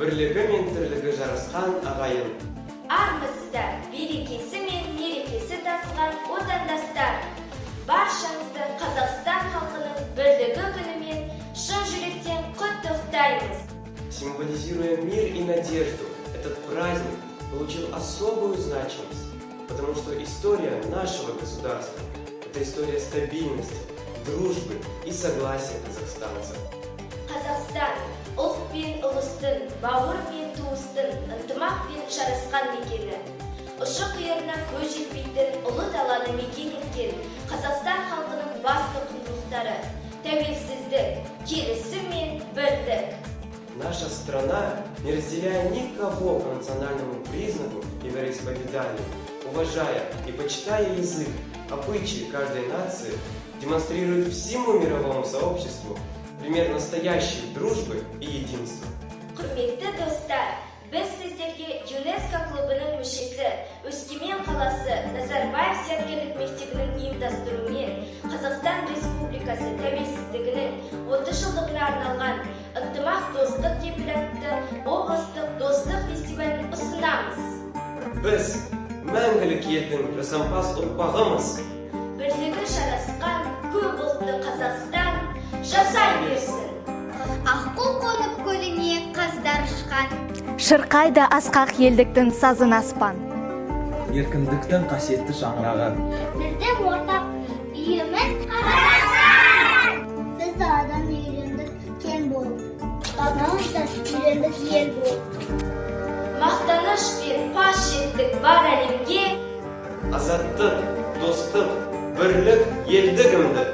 Бірлігі мен тірлігі жарасқан ағайын. Армысыздар, берекесі мен мерекесі тасыған отандастар. Баршаңызды Қазақстан халқының бірлігі күнімен шын жүректен құттықтаймыз. Символизируя мир и надежду, этот праздник получил особую значимость, потому что история нашего государства – это история стабильности, дружбы и согласия казахстанцев. Қазақстан ұлт пен ұлыстың, бауыр пен туыстың, ынтымақ пен жарасқан мекені. Ұшы қиырына көз жетпейтін ұлы даланы мекен еткен Қазақстан халқының басты құндылықтары – тәуелсіздік, келісім мен бірлік. Наша страна, не разделяя никого по национальному признаку и вероисповеданию, уважая и почитая язык, обычаи каждой нации, демонстрирует всему мировому сообществу пример настоящей дружбы и единства. Құрметті достар, біз сіздерге ЮНЕСКО клубының мүшесі, Өскемен қаласы Назарбаев зияткерлік мектебінің ұйымдастыруымен Қазақстан Республикасы тәуелсіздігінің 30 жылдығына арналған ынтымақ достық кепілатты облыстық достық фестивалін ұсынамыз. Біз мәңгілік елдің жасампаз ұрпағымыз. Бірлігі жарасқан көп ұлтты Қазақстан жасай берсін. Аққу қонып көліне қаздар ұшқан. Шырқайды асқақ елдіктің сазын аспан. Еркіндіктің қасиетті шаңырағы. Біздің ортақ үйіміз Қазақстан. Біз даладан үйрендік кен болып, даламыздан үйрендік ел болып. Мақтаныш пен паш жеттік бар әлемге. Азаттық, достық, бірлік, елдігімді.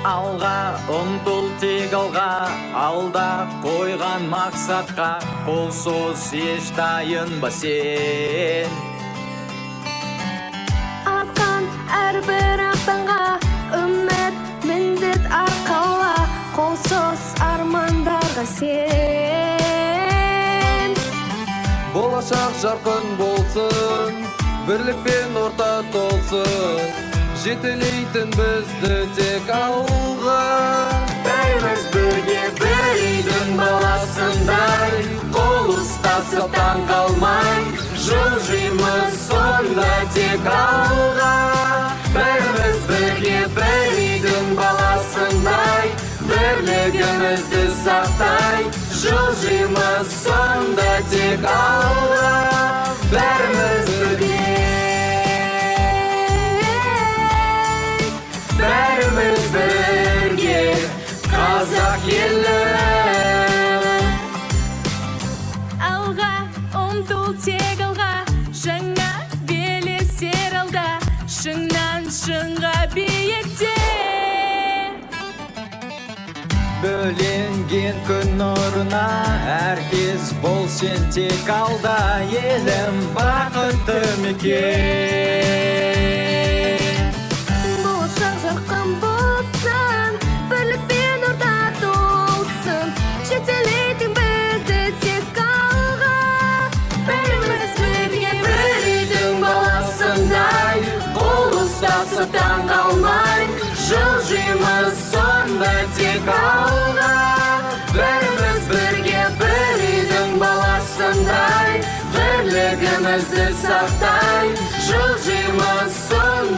Алға ұмтыл тек алға, алда қойған мақсатқа қолсыз еш тайынба сен. Атқан әрбір ақтанға үміт міндет арқала, қолсыз армандарға сен. Болашақ жарқын болсын, бірлікпен орта толсын, жетелейтін бізді тек алға. Бәріміз бірге бір үйдің баласындай, сасып таң қалмай жылжимыз сонда тек алға бәріміз бірге бір үйдің баласындай бірлігімізді сақтай жылжимыз сонда тек алға бәріміз бірге бәріміз бірге қазақ елі Алға ұмтыл тек алға жаңа белестер алда шыңнан шыңға биікте бөленген күн нұрына әркез бол сен тек алда елім бақытты мекен болашақ жарқын болсын бірлік пен орта толсын жетелейтін бізді тек алға бәріміз бірге бір үйдің баласындай қол ұстасып таң қалмай жылжимыз сонда тек алға бәріміз бірге бір үйдің баласындай бірлігімізді сақтай жылжимыз сонда